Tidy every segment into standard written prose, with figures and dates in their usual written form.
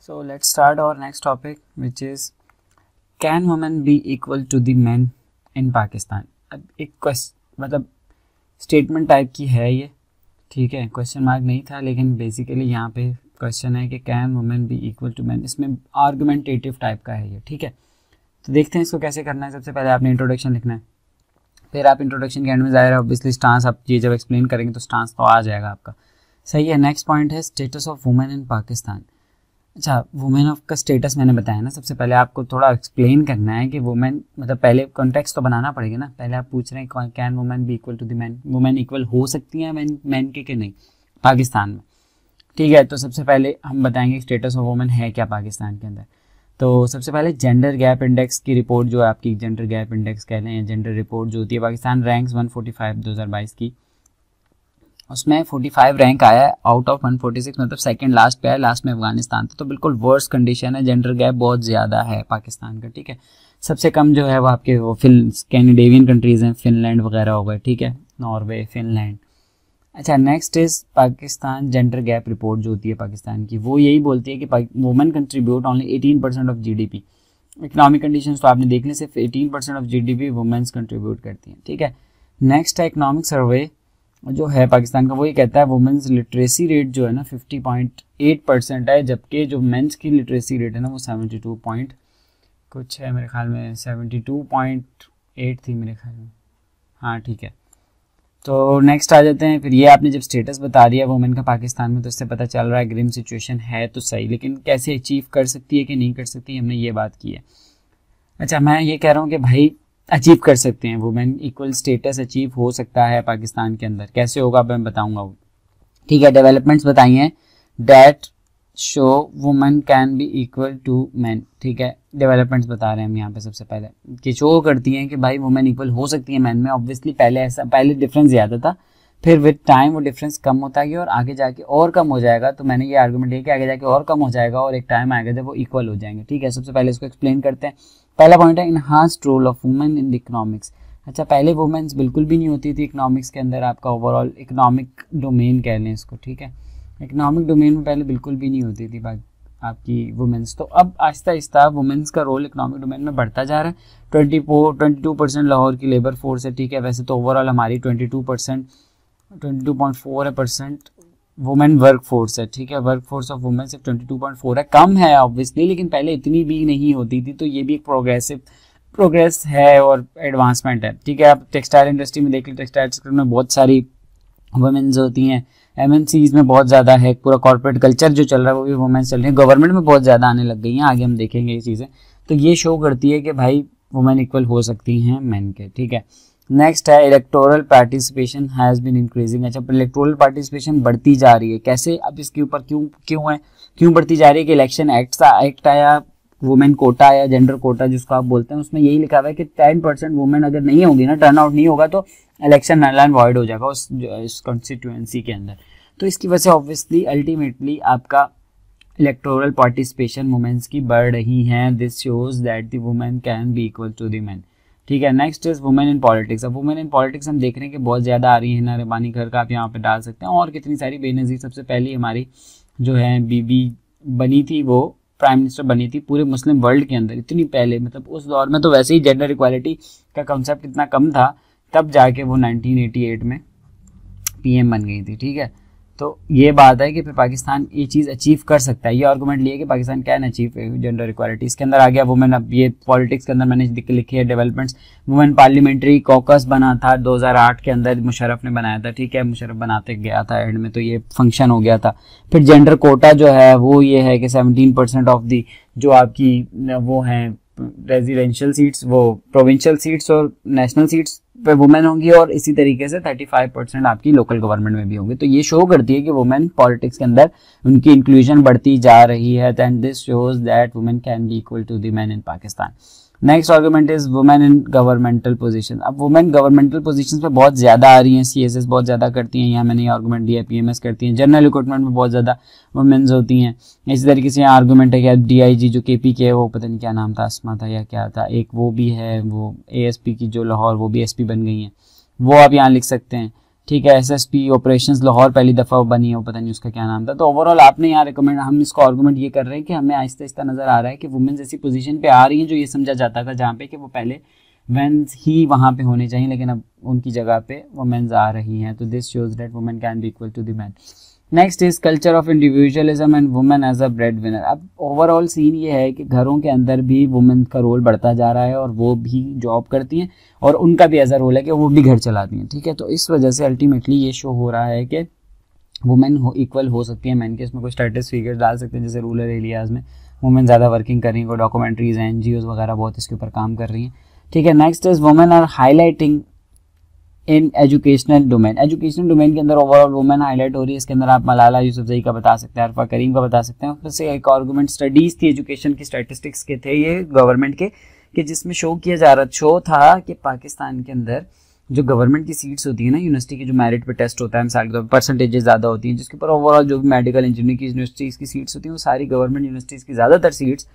So let's start our next topic, which is can women be equal to the men in Pakistan। अब एक question मतलब statement type की है ये, ठीक है, क्वेश्चन मार्क नहीं था, लेकिन बेसिकली यहाँ पे क्वेश्चन है कि can women be equal to man. इसमें आर्गुमेंटेटिव टाइप का है ये, ठीक है। तो देखते हैं इसको कैसे करना है। सबसे पहले आपने इंट्रोडक्शन लिखना है, फिर आप इंट्रोडक्शन के एंड में ज़ाहिर है ऑब्वियसली स्टांस आप ये जब एक्सप्लेन करेंगे तो स्टांस तो आ जाएगा आपका, सही है। नेक्स्ट पॉइंट है स्टेटस ऑफ वुमेन इन पाकिस्तान। अच्छा, वुमेन ऑफ का स्टेटस मैंने बताया ना, सबसे पहले आपको थोड़ा एक्सप्लेन करना है कि वुमेन मतलब पहले कॉन्टेक्स्ट तो बनाना पड़ेगा ना। पहले आप पूछ रहे हैं can women be equal to the man, women equal हो सकती हैं मैन के कि नहीं पाकिस्तान में, ठीक है। तो सबसे पहले हम बताएंगे स्टेटस ऑफ वुमेन है क्या पाकिस्तान के अंदर। तो सबसे पहले जेंडर गैप इंडेक्स की रिपोर्ट जो है आपकी, जेंडर गैप इंडेक्स कह लें या जेंडर रिपोर्ट जो होती है पाकिस्तान रैंक्स 145 2022 की, उसमें 45 रैंक आया है आउट ऑफ 146, मतलब सेकंड लास्ट पे है, लास्ट में अफगानिस्तान था। तो बिल्कुल वर्स्ट कंडीशन है, जेंडर गैप बहुत ज़्यादा है पाकिस्तान का, ठीक है। सबसे कम जो है वो आपके वो स्कैंडिनेवियन कंट्रीज़ हैं, फिनलैंड वगैरह हो गए, ठीक है, नॉर्वे, फिनलैंड। अच्छा, next is Pakistan gender gap report जो होती है पाकिस्तान की, वो यही बोलती है कि women contribute only 18% of GDP. Economic conditions तो आपने देख ली, सिर्फ 18% ऑफ जीडीपी वुमेन्स कंट्रीब्यूट करती हैं, ठीक है। नेक्स्ट है इकोनॉमिक सर्वे जो है पाकिस्तान का, वो ये कहता है वुमेन्स लिटरेसी रेट जो है ना 50.8% है, जबकि जो मेंस की लिटरेसी रेट है ना वो 72 पॉइंट कुछ है, मेरे ख्याल में 72.8 थी मेरे ख्याल में, हाँ ठीक है। तो नेक्स्ट आ जाते हैं, फिर ये आपने जब स्टेटस बता दिया वुमेन का पाकिस्तान में, तो इससे पता चल रहा है ग्रिम सिचुएशन है तो सही, लेकिन कैसे अचीव कर सकती है कि नहीं कर सकती, हमने ये बात की है। अच्छा, मैं ये कह रहा हूँ कि भाई अचीव कर सकते हैं, वुमेन इक्वल स्टेटस अचीव हो सकता है पाकिस्तान के अंदर। कैसे होगा मैं बताऊंगा वो, ठीक है। डेवलपमेंट्स बताइए that show women can be equal to man, ठीक है। डेवलपमेंट्स बता रहे हैं हम यहाँ पे सबसे पहले कि शो करती हैं कि भाई वुमेन इक्वल हो सकती है मैन में। ऑब्वियसली पहले डिफरेंस ज़्यादा था, फिर विद टाइम वो डिफरेंस कम होता गया और आगे जाके और कम हो जाएगा। तो मैंने ये आर्गूमेंट दिया कि आगे जाके और कम हो जाएगा और एक टाइम आएगा जब वो इक्वल हो जाएंगे, ठीक है। सबसे पहले इसको एक्सप्लेन करते हैं। पहला पॉइंट है enhanced role of women in the economics. अच्छा, पहले वुमेन्स बिल्कुल भी नहीं होती थी इकोनॉमिक्स के अंदर, आपका ओवरऑल इकोनॉमिक डोमेन कह लें इसको, ठीक है। इकोनॉमिक डोमेन में पहले बिल्कुल भी नहीं होती थी आपकी वुमेन्स। तो अब आहिस्ता आहिस्ता वुमेन्स का रोल इकोनॉमिक डोमेन में बढ़ता जा रहा है। 22% लाहौर की लेबर फोर्स है, ठीक है। वैसे तो ओवरऑल हमारी 22.4% वुमेन वर्क फोर्स है, ठीक है। वर्क फोर्स ऑफ वुमेन सिर्फ 22.4 है, कम है ऑब्वियसली, लेकिन पहले इतनी भी नहीं होती थी। तो ये भी एक प्रोग्रेस है और एडवांसमेंट है, ठीक है। आप टेक्सटाइल इंडस्ट्री में देख लीजिए, टेक्सटाइल सेक्टर में बहुत सारी वुमेन्स होती हैं, एमएनसीज में बहुत ज़्यादा है, पूरा कॉर्पोरेट कल्चर जो चल रहा है वो भी वुमेन्स चल रही है, गवर्नमेंट में बहुत ज़्यादा आने लग गई हैं, आगे हम देखेंगे ये चीज़ें। तो ये शो करती है कि भाई वुमेन इक्वल हो सकती हैं मैन के, ठीक है। नेक्स्ट है electoral participation has been increasing. अच्छा, इलेक्टोरल पार्टिसिपेशन बढ़ती जा रही है, कैसे? अब इसके ऊपर क्यों बढ़ती जा रही है कि इलेक्शन एक्ट आया, वुमेन कोटा आया, जेंडर कोटा जिसको आप बोलते हैं, उसमें यही लिखा हुआ है कि 10% वुमेन अगर नहीं होगी ना, टर्न आउट नहीं होगा तो इलेक्शन नल एंड वॉइड हो जाएगा उस कॉन्स्टिट्यूएंसी के अंदर। तो इसकी वजह से ऑब्वियसली अल्टीमेटली आपका इलेक्टोरल पार्टिसिपेशन वुमेन्स की बढ़ रही हैं। This shows that the women can be equal to the man, ठीक है। Next is women in politics. अब वुमेन इन पॉलिटिक्स हम देख रहे हैं कि बहुत ज़्यादा आ रही है ना, रबानी घर का आप यहाँ पे डाल सकते हैं, और कितनी सारी बेनज़ीर सबसे पहली हमारी जो है बीबी बनी थी, वो प्राइम मिनिस्टर बनी थी पूरे मुस्लिम वर्ल्ड के अंदर इतनी पहले। मतलब उस दौर में तो वैसे ही जेंडर इक्वालिटी का कॉन्सेप्ट इतना कम था, तब जाके वो 1988 में पीएम बन गई थी, ठीक है। तो ये बात है कि फिर पाकिस्तान ये चीज़ अचीव कर सकता है, ये आर्गूमेंट लिए कि Pakistan can achieve gender equality. इसके अंदर आ गया वुमेन, अब ये पॉलिटिक्स के अंदर मैंने लिखी है डेवलपमेंट्स। वुमेन पार्लियामेंट्री कॉकस बना था 2008 के अंदर, मुशर्रफ ने बनाया था, ठीक है। मुशर्रफ बनाते गया था एंड में, तो ये फंक्शन हो गया था। फिर जेंडर कोटा जो है वो ये है कि 17% ऑफ दी जो आपकी वो हैं रेजिडेंशियल सीट्स, वो प्रोविंशियल सीट्स और नेशनल सीट्स पे वुमेन होंगी, और इसी तरीके से 35% आपकी लोकल गवर्नमेंट में भी होंगी। तो ये शो करती है कि वुमेन पॉलिटिक्स के अंदर उनकी इंक्लूजन बढ़ती जा रही है, and this shows that women can be equal to the man in Pakistan. Next argument is women in governmental position. अब वुमेन गवर्नमेंटल पोजीशंस पे बहुत ज़्यादा आ रही हैं, सीएसएस बहुत ज़्यादा करती हैं, यहाँ मैंने ये आर्गुमेंट दिया, पीएमएस करती हैं, जनरल रिक्रूटमेंट में बहुत ज़्यादा वुमेन्स होती हैं। इसी तरीके से यहाँ आर्गुमेंट है कि डीआईजी जो केपी के वो पता नहीं क्या नाम था, अस्मा था या क्या था, एक वो भी है, वो एएसपी की जो लाहौर वो भी एसपी बन गई हैं, वो आप यहाँ लिख सकते हैं। ठीक है। एसएसपी ऑपरेशंस लाहौर पहली दफ़ा बनी है, वो पता नहीं उसका क्या नाम था। तो ओवरऑल आपने यहाँ रिकमेंड, हम इसको आर्गूमेंट ये कर रहे हैं कि हमें आहिस्ता आहिस्ता नज़र आ रहा है कि वुमेन्स ऐसी पोजीशन पे आ रही हैं जो ये समझा जाता था जहाँ पे कि वो पहले मेंस ही वहाँ पे होने चाहिए, लेकिन अब उनकी जगह पे वुमेन्स आ रही हैं। तो this shows that women can be equal to the man. Next is culture of individualism and women as a breadwinner. अब ओवरऑल सीन ये है कि घरों के अंदर भी वुमेन का रोल बढ़ता जा रहा है और वो भी जॉब करती हैं और उनका भी ऐसा रोल है कि वो भी घर चलाती हैं, ठीक है। तो इस वजह से अल्टीमेटली ये शो हो रहा है कि वुमेन इक्वल हो सकती है मैन के। इसमें कोई स्टेटिस फिगर डाल सकते हैं, जैसे रूरल एरियाज़ में वुमेन ज़्यादा वर्किंग कर रही हैं, कोई डॉक्यूमेंट्रीज हैं, NGOs वगैरह बहुत इसके ऊपर काम कर रही हैं, ठीक है। Next is women are highlighting in educational domain. Educational domain के अंदर ओवरऑल वुमेन हाईलाइट हो रही है। इसके अंदर आप मलाला यूसुफजई का बता सकते हैं, अरफा करीम का बता सकते हैं। फिर से एक आर्गूमेंट स्टडीज थी एजुकेशन की, स्टैटिस्टिक्स के थे ये गवर्नमेंट के, कि जिसमें शो किया जा रहा शो था कि पाकिस्तान के अंदर जो गवर्नमेंट की सीट्स होती है ना, यूनिवर्सिटी की जो मेरिट पे टेस्ट होता है, मिसाल के तौर पर परसेंटेजेस ज़्यादा होती हैं, जिसके ऊपर ओवरऑल जो भी मेडिकल इंजीनियरिंग की यूनिवर्सिटीज़ की सीट्स होती हैं वो सारी गवर्नमेंट यूनिवर्सिटीज़ की ज़्यादातर सीट्स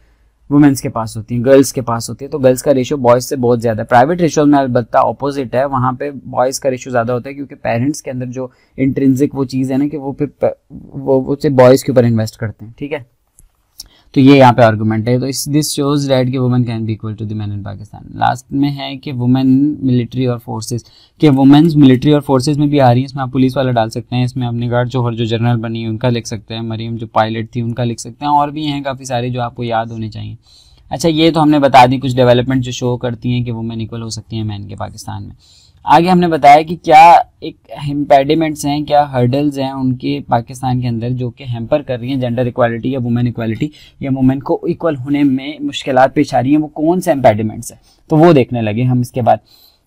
वुमेन्स के पास होती हैं, गर्ल्स के पास होती है। तो गर्ल्स का रेशियो बॉयज़ से बहुत ज़्यादा है। प्राइवेट रेशियो में अलबत्ता ऑपोजिट है, वहाँ पे बॉयज़ का रेशियो ज़्यादा होता है, क्योंकि पेरेंट्स के अंदर जो इंट्रिंसिक वो चीज़ है ना कि वो फिर वो सिर्फ बॉयज़ के ऊपर इन्वेस्ट करते हैं, ठीक है। तो ये यहाँ पे आर्गूमेंट है। तो दिस शोज दैट कि women can be equal to the man in Pakistan. Last में है कि वुमेन मिलिट्री और फोर्सेस, कि वुमेन्स मिलिट्री और फोर्सेस में भी आ रही है। इसमें आप पुलिस वाला डाल सकते हैं, इसमें आप निगार जौहर जो जनरल बनी है उनका लिख सकते हैं, मरीम जो पायलट थी उनका लिख सकते हैं, और भी हैं काफ़ी सारे जो आपको याद होने चाहिए। अच्छा, ये तो हमने बता दी कुछ डेवलपमेंट जो शो करती हैं कि वुमेन इक्वल हो सकती हैं मैन के पाकिस्तान में। आगे हमने बताया कि क्या एक इम्पेडिमेंट्स हैं, क्या हर्डल्स हैं उनके पाकिस्तान के अंदर जो कि हैम्पर कर रही हैं जेंडर इक्वालिटी या वुमेन इक्वालिटी या वुमेन को इक्वल होने में मुश्किलात पेश आ रही हैं। वो कौन से इम्पेडिमेंट्स हैं तो वो देखने लगे हम इसके बाद।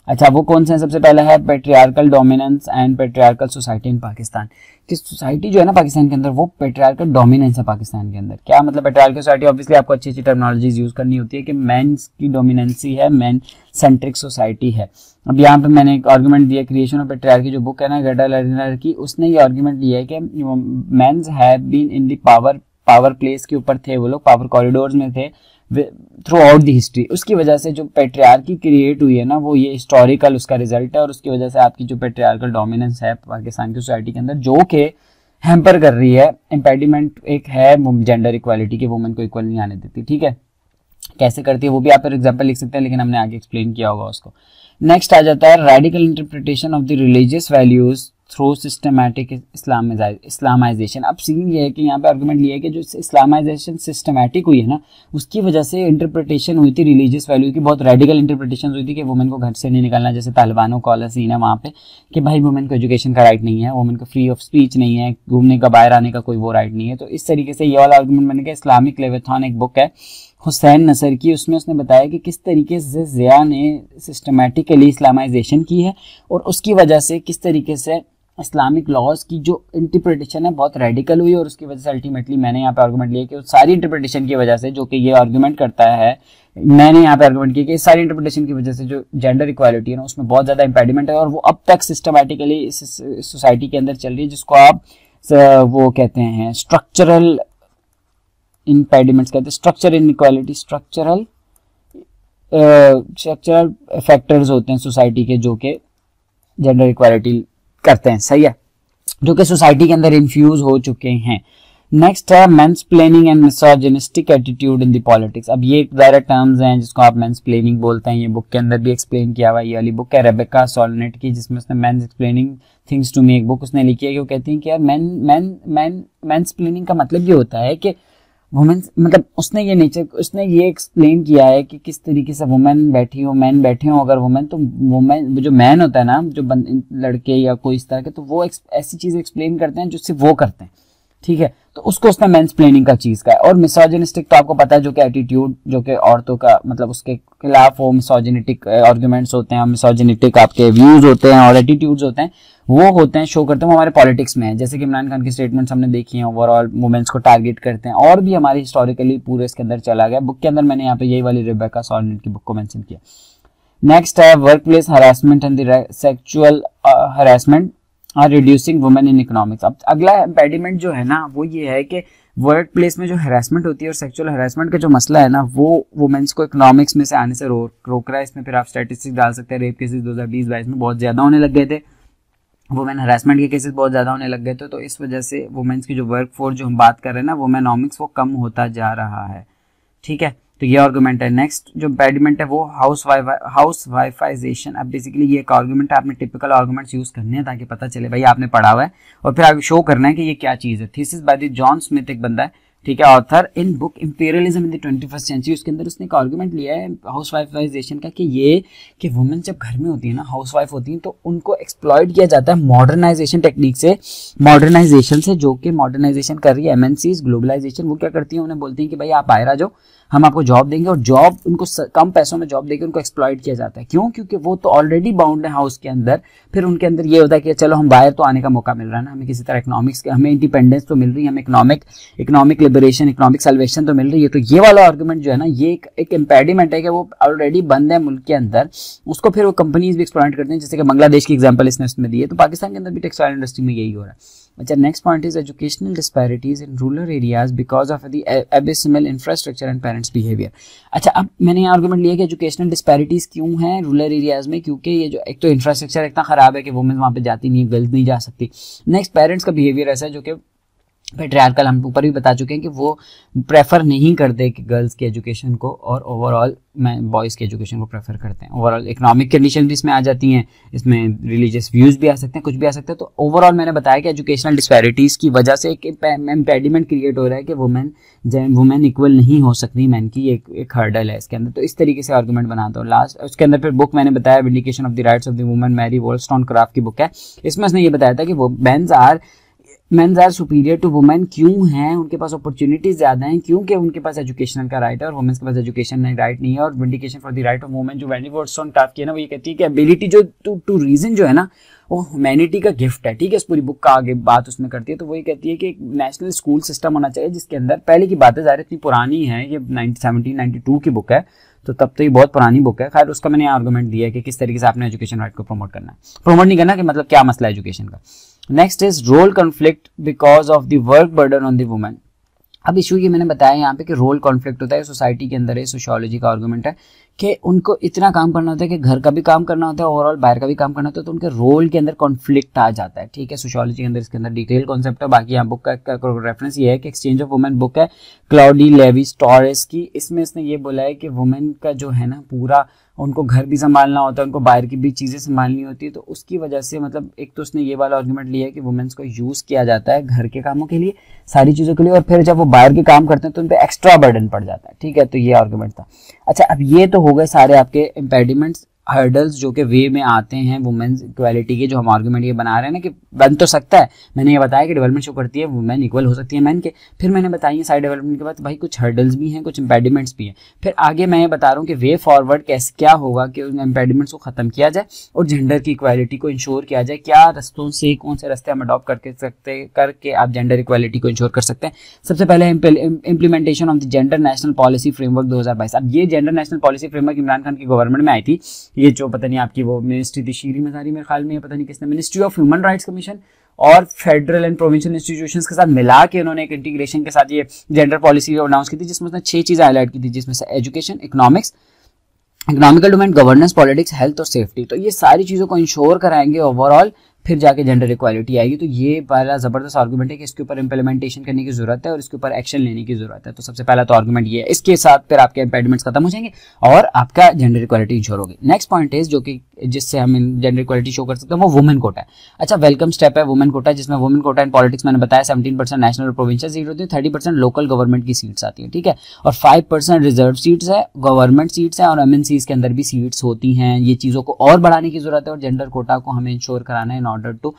अच्छा, वो कौन से हैं? सबसे पहला है patriarchal dominance and patriarchal society in Pakistan. कि सोसाइटी जो है ना पाकिस्तान के अंदर वो पेट्रियार्कल डोमिनेंस है पाकिस्तान के अंदर। क्या मतलब पेट्रियार्कल सोसाइटी? ऑब्वियसली आपको अच्छी अच्छी टर्मिनोलॉजीज यूज करनी होती है कि मेंस की डोमिनेंसी है, मेन सेंट्रिक सोसाइटी है। अब यहाँ पे मैंने एक आर्गुमेंट दिया, क्रिएशन ऑफ पेट्रियार्की जो बुक है ना गेटा लर्नर की, उसने ये आर्गुमेंट दिया है कि men's have been in the power place के ऊपर थे, वो लोग पावर कॉरिडोर्स में थे थ्रू आउट द हिस्ट्री। उसकी वजह से जो पेट्रियार्की क्रिएट हुई है ना वो ये हिस्टोरिकल उसका रिजल्ट है, और उसकी वजह से आपकी जो पेट्रियार्कल डोमिनेंस है पाकिस्तान की सोसाइटी के अंदर जो कि हैम्पर कर रही है, इम्पेडिमेंट एक है जेंडर इक्वालिटी की, वुमेन को इक्वल नहीं आने देती, ठीक है। कैसे करती है वो भी आप एग्जाम्पल लिख सकते हैं, लेकिन हमने आगे एक्सप्लेन किया होगा उसको। नेक्स्ट आ जाता है radical interpretation of the religious values through systematic Islamisation. अब सीन ये है कि यहाँ पे आर्गुमेंट लिया है कि जो इस्लामाइजेशन सिस्टमैटिक हुई है ना उसकी वजह से इंटरप्रिटेशन हुई थी रिलीजियस वैल्यू की, बहुत रेडिकल इंटरप्रिटेशन हुई थी कि वुमेन को घर से नहीं निकलना, जैसे तालिबानों का वाला सीन है वहाँ पे कि भाई वुमेन को एजुकेशन का राइट नहीं है, वुमेन को फ्री ऑफ स्पीच नहीं है, घूमने का बाहर आने का कोई वो राइट नहीं है। तो इस तरीके से ये वाला आर्गुमेंट मैंने कहा। इस्लामिक लेवेथॉन एक बुक है हुसैन नसर की, उसमें उसने बताया कि किस तरीके से ज़िया ने सिस्टमैटिकली इस्लामाइजेशन की है और उसकी वजह से किस तरीके से इस्लामिक लॉज की जो इंटरप्रिटेशन है बहुत रेडिकल हुई, और उसकी वजह से अल्टीमेटली मैंने यहाँ पे आर्गुमेंट लिया कि उस सारी इंटरप्रिटेशन की वजह से जो कि ये आर्गुमेंट करता है, मैंने यहाँ पे आर्गुमेंट किया कि इस सारी इंटरप्रिटेशन की वजह से जो जेंडर इक्वालिटी है ना उसमें बहुत ज़्यादा इम्पेडिमेंट है और वो अब तक सिस्टमैटिकली इस सोसाइटी के अंदर चल रही है, जिसको आप वो कहते हैं स्ट्रक्चरल इम्पेडिमेंट्स कहते हैं, स्ट्रक्चर इनइक्वालिटी, स्ट्रक्चरल फैक्टर्स होते हैं सोसाइटी के जो कि जेंडर इक्वालिटी करते हैं, सही है, जो कि सोसाइटी के अंदर इन्फ्यूज हो चुके हैं। नेक्स्ट है mansplaining and misogynistic attitude in the politics. अब ये ज़्यादा टर्म्स हैं जिसको आप मेंसप्लेनिंग बोलते हैं, ये बुक के अंदर भी एक्सप्लेन किया हुआ है। ये वाली बुक है रेबेका सोलनेट की, जिसमें उसने men's explaining things to me एक बुक उसने लिखी है कि वो कहती है कि यार मेंसप्लेनिंग का मतलब ये होता है कि वुमेन, मतलब उसने ये एक्सप्लेन किया है कि किस तरीके से वुमेन बैठी हो, मैन बैठे हो, अगर वुमेन तो वुमेन जो मैन होता है ना, जो लड़के या कोई इस तरह के, तो वो ऐसी चीज एक्सप्लेन करते हैं जो सिर्फ वो करते हैं, ठीक है। तो उसको उसने मेंसप्लेनिंग का चीज का है। और मिसोजिनिस्टिक तो आपको पता है जो कि एटीट्यूड जो कि औरतों का मतलब उसके खिलाफ वो मिसोजिनिटिक आर्गुमेंट्स होते हैं, मिसोजिनिटिक आपके व्यूज होते हैं और एटीट्यूड्स होते हैं, वो होते हैं शो करते हैं, वो हमारे पॉलिटिक्स में है। जैसे कि इमरान खान की स्टेटमेंट्स हमने देखी हैं, ओवरऑल वुमेन्स को टारगेट करते हैं, और भी हमारे हिस्टोरिकली पूरे इसके अंदर चला गया। बुक के अंदर मैंने यहाँ पे यही वाली रेबेका सोलनेट की बुक को मेंशन किया। नेक्स्ट है work place harassment and the sexual harassment are reducing women in economics. अब अगला इम्पेडिमेंट जो है ना वो ये है कि वर्क प्लेस में जो हरासमेंट होती है और सेक्सुअल हरासमेंट का जो मसला है ना वो वुमेन्स को इकोनॉमिक्स में से आने से रोक रहा है। इसमें फिर आप स्टैटिस्टिक्स डाल सकते हैं, रेप केसेस 2020-22 में बहुत ज्यादा होने लग गए थे, वुमेन हरासमेंट के केसेस बहुत ज़्यादा होने लग गए थे, तो इस वजह से वुमेन्स की जो वर्क फोर्स जो हम बात कर रहे हैं ना वुमेनोमिक्स, वो कम होता जा रहा है। ठीक है, तो ये आर्गुमेंट है। नेक्स्ट जो इम्पेडिमेंट है वो हाउस वाइफाइजेशन। अब बेसिकली ये एक आर्गुमेंट है, आपने टिपिकल आर्गुमेंट्स यूज करने हैं ताकि पता चले भाई आपने पढ़ा हुआ है, और फिर आगे शो करना है कि ये क्या चीज़ है। Thesis by the John Smith एक बंदा है, ठीक है, author in book imperialism in the 21st century. उसके अंदर उसने एक आर्गुमेंट लिया है हाउस वाइफाइजेशन का कि ये कि वुमेन जब घर में होती है ना, हाउस वाइफ होती हैं, तो उनको एक्सप्लॉइट किया जाता है मॉडर्नाइजेशन टेक्निक से, मॉडर्नाइजेशन से, जो कि मॉडर्नाइजेशन कर रही है एमएनसीज, ग्लोबलाइजेशन। वो क्या करती है, उन्हें बोलती हैं कि भाई आप बाहर आ जाओ, हम आपको जॉब देंगे, और जॉब उनको कम पैसों में जॉब देके उनको एक्सप्लॉइट किया जाता है। क्यों? क्योंकि वो तो ऑलरेडी बाउंड है हाउस के अंदर। फिर उनके अंदर ये होता है कि चलो हम बाहर तो आने का मौका मिल रहा है ना, हमें किसी तरह इकोनॉमिक्स, हमें इंडिपेंडेंस तो मिल रही है, हमें इकोनॉमिक लिबरेशन, इकोनॉमिक सैल्वेशन तो मिल रही है। तो ये वाला आर्गुमेंट जो है ना, ये एक इम्पेडिमेंट है कि वो ऑलरेडी बंद है मुल्क के अंदर, उसको फिर वो कंपनीज भी एक्सप्लॉइट करते हैं, जैसे कि बांग्लादेश की एग्जाम्पल इसने उसमें दी है। तो पाकिस्तान के अंदर भी टेक्सटाइल इंडस्ट्री में यही हो रहा है। अच्छा, next point is educational disparities in rural areas because of the abysmal infrastructure and parents behaviour. अच्छा, अब मैंने ये आर्गुमेंट लिया कि एजुकेशनल डिस्पैरिटीज क्यों है रूरल एरियाज में, क्योंकि ये जो एक तो इंफ्रास्ट्रक्चर इतना खराब है कि वुमेन वहाँ पे जाती नहीं, गर्ल्स नहीं जा सकती। नेक्स्ट, पेरेंट्स का बिहेवियर ऐसा है जो कि पेट्रियार्कल, हम ऊपर भी बता चुके हैं कि वो प्रेफर नहीं करते कि गर्ल्स की एजुकेशन को, और ओवरऑल बॉयज़ की एजुकेशन को प्रेफर करते हैं। ओवरऑल इकोनॉमिक कंडीशन भी इसमें आ जाती हैं, इसमें रिलीजियस व्यूज़ भी आ सकते हैं, कुछ भी आ सकते हैं। तो ओवरऑल मैंने बताया कि एजुकेशनल डिस्पैरिटीज़ की वजह से एक इम्पेडिमेंट क्रिएट हो रहा है कि वुमेन इक्वल नहीं हो सकती मैन की, एक हर्डल है इसके अंदर। तो इस तरीके से आर्गुमेंट बनाता हूँ। लास्ट उसके अंदर फिर बुक मैंने बताया vindication of the rights of the women, Mary Wollstonecraft की बुक है। इसमें उसने ये बताया था कि वो men's are superior to women. क्यों हैं? उनके पास अपॉर्चुनिटीज ज्यादा हैं, क्योंकि उनके पास एजुकेशन का राइट है और वुमेन्स के पास एजुकेशन राइट नहीं है। और vindication for the right of women जो वेंडी वोल्स्टोनक्राफ्ट की है ना, वो ये कहती है कि एबिलिटी जो टू रीजन जो है ना, वो ह्यूमैनिटी का गिफ्ट है। ठीक है, इस पूरी बुक का आगे बात उसमें करती है। तो वही कहती है कि एक नेशनल स्कूल सिस्टम होना चाहिए जिसके अंदर, पहले की बातें ज़ाहिर इतनी पुरानी है, ये 1792 की बुक है, तो तब तो ये बहुत पुरानी बुक है। खैर, उसका मैंने आर्गुमेंट दिया है कि किस तरीके से आपने एजुकेशन राइट को प्रमोट करना है, प्रमोट नहीं करना, कि मतलब क्या मसला है एजुकेशन का। Next is role conflict because of the work burden on the women. अब इशू ये मैंने बताया यहाँ पे कि रोल कॉन्फ्लिक्ट होता है सोसाइटी के अंदर, है सोशियोलॉजी का आर्गुमेंट है कि उनको इतना काम करना होता है कि घर का भी काम करना होता है, ओवरऑल बाहर का भी काम करना होता है, तो उनके रोल के अंदर कॉन्फ्लिक्ट आ जाता है। ठीक है, सोशियोलॉजी के अंदर इसके अंदर डिटेल कॉन्सेप्ट है। बाकी यहाँ बुक का रेफरेंस ये है कि एक्सचेंज ऑफ वुमेन बुक है क्लाउडी लेविस टॉरेस की। इसमें इसने ये बोला है कि वुमेन का जो है ना पूरा, उनको घर भी संभालना होता है, उनको बाहर की भी चीज़ें संभालनी होती है। तो उसकी वजह से मतलब एक तो उसने ये वाला आर्गुमेंट लिया है कि वुमेन्स को यूज़ किया जाता है घर के कामों के लिए, सारी चीज़ों के लिए, और फिर जब वो बाहर के काम करते हैं तो उन पर एक्स्ट्रा बर्डन पड़ जाता है। ठीक है, तो ये आर्गुमेंट था। अच्छा, अब ये तो हो गए सारे आपके इम्पेडिमेंट्स, हर्डल्स जो कि वे में आते हैं वुमेन्स इक्वालिटी के, जो हम आर्गुमेंट ये बना रहे हैं ना कि बन तो सकता है। मैंने ये बताया कि डेवलपमेंट शो करती है वुमेन इक्वल हो सकती है मैन के। फिर मैंने बताई साइड डेवलपमेंट के बाद भाई कुछ हर्डल्स भी हैं, कुछ इम्पेडिमेंट्स भी हैं। फिर आगे मैं ये बता रहा हूँ कि वे फॉरवर्ड कैसे क्या होगा कि उन इम्पेडिमेंट्स को खत्म किया जाए और जेंडर की इक्वालिटी को इंश्योर किया जाए। क्या रस्तों से, कौन से रास्ते हम अडॉप्ट करके आप जेंडर इक्वालिटी को इंश्योर कर सकते हैं। सबसे पहले implementation of the gender national policy framework 2022। अब ये gender national policy framework Imran Khan की गवर्नमेंट में आई थी। ये जो पता नहीं आपकी वो मिनिस्ट्री थी शीरी मजारी मेरे ख्याल में, पता नहीं किसने, ministry of human rights commission और फेडरल एंड प्रोविंशियल इंस्टीट्यूशंस के साथ मिला के उन्होंने एक इंटीग्रेशन के साथ ये जेंडर पॉलिसी अनाउंस की थी, जिसमें उसने 6 चीजें हाईलाइट की थी, जिसमें से education, economics, economical domain, governance, politics, health और सेफ्टी। तो ये सारी चीजों को इंश्योर कराएंगे ओवरऑल, फिर जाके जेंडर इक्वालिटी आएगी। तो ये पहला जबरदस्त आर्गुमेंट है कि इसके ऊपर इंप्लीमेंटेशन करने की जरूरत है और इसके ऊपर एक्शन लेने की जरूरत है। तो सबसे पहला तो आर्गुमेंट ये है, इसके साथ फिर आपके इम्पेडिमेंट्स खत्म हो जाएंगे और आपका जेंडर इक्वालिटी इंश्योर होगी। नेक्स्ट पॉइंट इज जो कि जिससे हम जेंडर इक्वालिटी शो कर सकते हैं वो वुमेन कोटा है। अच्छा, वेलकम स्टेप है वुमेन कोटा, जिसमें वुमेन कोटा इन पॉलिटिक्स मैंने बताया 17% नेशनल और प्रोविंशियल सीट होती है, 30% लोकल गवर्नमेंट की सीट्स आती है। ठीक है, और 5% रिजर्व सीट्स है, गवर्नमेंट सीट्स है और एमएनसीज के अंदर भी सीट्स होती हैं। ये चीज़ों को और बढ़ाने की जरूरत है और जेंडर कोटा को हमें इंश्योर कराना है in order to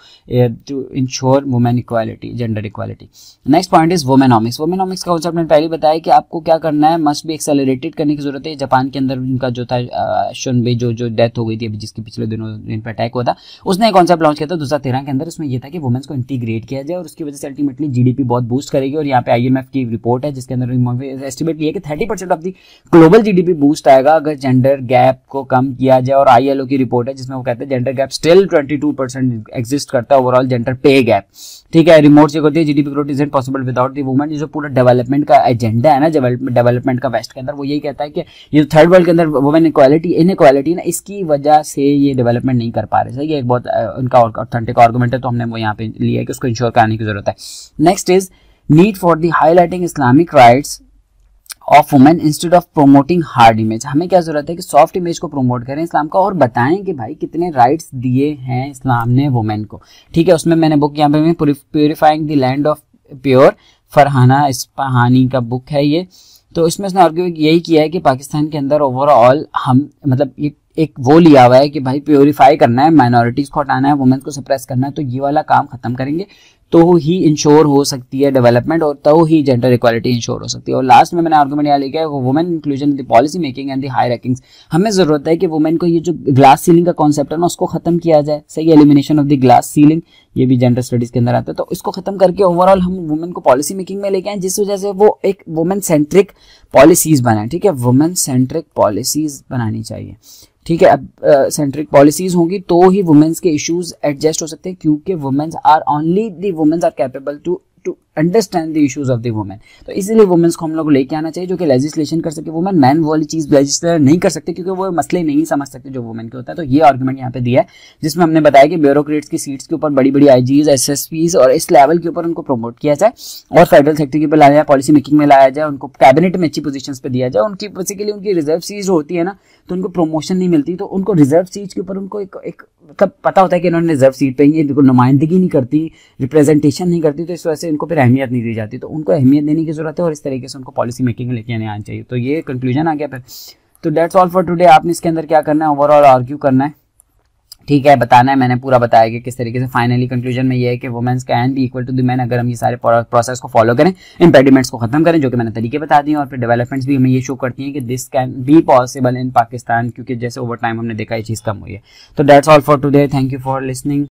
ensure women equality, gender equality. Next point is womenomics. Womenomics का कॉन्सेप्ट मैंने पहले बताया कि आपको क्या करना है, मस्ट भी एक्सेलरेटेड करने की जरूरत है। जापान के अंदर उनका जो था शुनबे जो डेथ हो गई थी अभी, जिसके पिछले दिनों इन पर अटैक हुआ था, उसने एक कॉन्सेप्ट लॉन्च किया था 2013 के अंदर। उसमें यह था कि वुमेन्स को इंटीग्रेट किया जाए और उसकी वजह से अल्टीमेटली जीडीपी बहुत बूस्ट करेगी। और यहाँ पे IMF की रिपोर्ट है जिसके अंदर एस्टिमेट लिया कि 30% of the global GDP boost आएगा अगर जेंडर गैप को कम किया जाए। और ILO की रिपोर्ट है जिसमें वो कहते हैं जेंडर गैप स्टिल 22% एग्जिस्ट करता है ओवरऑल जेंडर पे गैप, ठीक है। रिमोट चेक होती है, GDP growth is possible without the women. ये जो पूरा डेवलपमेंट का एजेंडा है ना, डेवलपमेंट का वेस्ट के अंदर, वो यही कहता है कि ये थर्ड वर्ल्ड के अंदर वुमेन इनइक्वालिटी ना, इसकी वजह से ये डेवलपमेंट नहीं कर पा रहे। सही है, एक बहुत उनका ऑथेंटिक आर्गुमेंट है, तो हमने वो यहाँ पे लिया है कि उसको इंश्योर कराने की जरूरत है। Next is need for the highlighting Islamic rights of women instead of promoting hard image. हमें क्या जरूरत है कि सॉफ्ट इमेज को प्रमोट करें इस्लाम का, और बताएं कि भाई कितने राइट्स दिए हैं इस्लाम ने वुमेन को, ठीक है। उसमें मैंने बुक यहाँ पे मैं purifying the land of pure, Farhana Ispahani का बुक है ये। तो इसमें उसने आर्ग्यू यही किया है कि पाकिस्तान के अंदर ओवरऑल हम मतलब एक वो लिया हुआ है कि भाई प्योरीफाई करना है, माइनॉरिटीज को हटाना है, वुमेन को सप्रेस करना है, तो ये वाला काम खत्म करेंगे तो ही इंश्योर हो सकती है डेवलपमेंट, और तो ही जेंडर इक्वालिटी इंश्योर हो सकती है। और लास्ट में मैंने आर्गुमेंट यहाँ लिखा है women inclusion in the policy making and the high rankings. हमें जरूरत है कि वुमेन को ये जो ग्लास सीलिंग का कॉन्सेप्ट है ना, उसको खत्म किया जाए। सही, elimination of the glass ceiling, ये भी जेंडर स्टडीज के अंदर आता है। तो इसको खत्म करके ओवरऑल हम वुमेन को पॉलिसी मेकिंग में लेके आए, जिस वजह से वो एक वुमेन सेंट्रिक पॉलिसीज बनाए, ठीक है। वुमेन सेंट्रिक पॉलिसीज बनानी चाहिए, ठीक है। अब सेंट्रिक पॉलिसीज होंगी तो ही वुमेन्स के इश्यूज एडजस्ट हो सकते हैं, क्योंकि women's are only the women's are capable to understand the issues of the women. तो इसीलिए वुमेन्स को हम लोग लेके आना चाहिए जो कि लेजिस्लेशन कर सके। वुमेन मैन वाली चीज लेजिस्लेटर नहीं कर सकते, क्योंकि वो मसले नहीं समझ सकते जो वुमेन के होता है। तो ये आर्गुमेंट यहाँ पे दिया है, जिसमें हमने बताया कि ब्यूरोक्रेट्स की सीट्स के ऊपर बड़ी बड़ी आईजीज, एसएसपीज और इस लेवल के ऊपर उनको प्रमोट किया जाए, और फेडरल सेक्टर के ऊपर लाया जाए, पॉलिसी मेकिंग में लाया जाए, उनको कैबिनेट में अच्छी पोजीशंस पे दिया जाए। उनकी बेसिकली उनकी रिजर्व सीट होती है ना, तो उनको प्रमोशन नहीं मिलती, तो उनको रिजर्व सीट के ऊपर उनको एक मतलब पता होता है कि इन्होंने रिजर्व सीट पे ये नुमाइंदगी नहीं करती, रिप्रेजेंटेशन नहीं करती, तो इस वजह से इनको फिर अहमियत नहीं दी जाती। तो उनको अहमियत देने की जरूरत है, और इस तरीके से उनको पॉलिसी मेकिंग लेके आना चाहिए। तो ये कंक्लूजन आ गया फिर। तो दैट्स ऑल फॉर टुडे। आपने इसके अंदर क्या करना है, ओवरऑल आर्ग्यू करना है, ठीक है, बताना है। मैंने पूरा बताया कि किस तरीके से फाइनली कंक्लूजन में ये है कि women's can be equal to the man, अगर हम ये सारे प्रोसेस को फॉलो करें, इंपेडिमेंट्स को खत्म करें, जो कि मैंने तरीके बता दिए, और फिर डेवलपमेंट्स भी हमें ये शो करती हैं कि this can be possible in Pakistan, क्योंकि जैसे ओवर टाइम हमने देखा ये चीज़ कम हुई है। तो that's all for today, thank you for listening.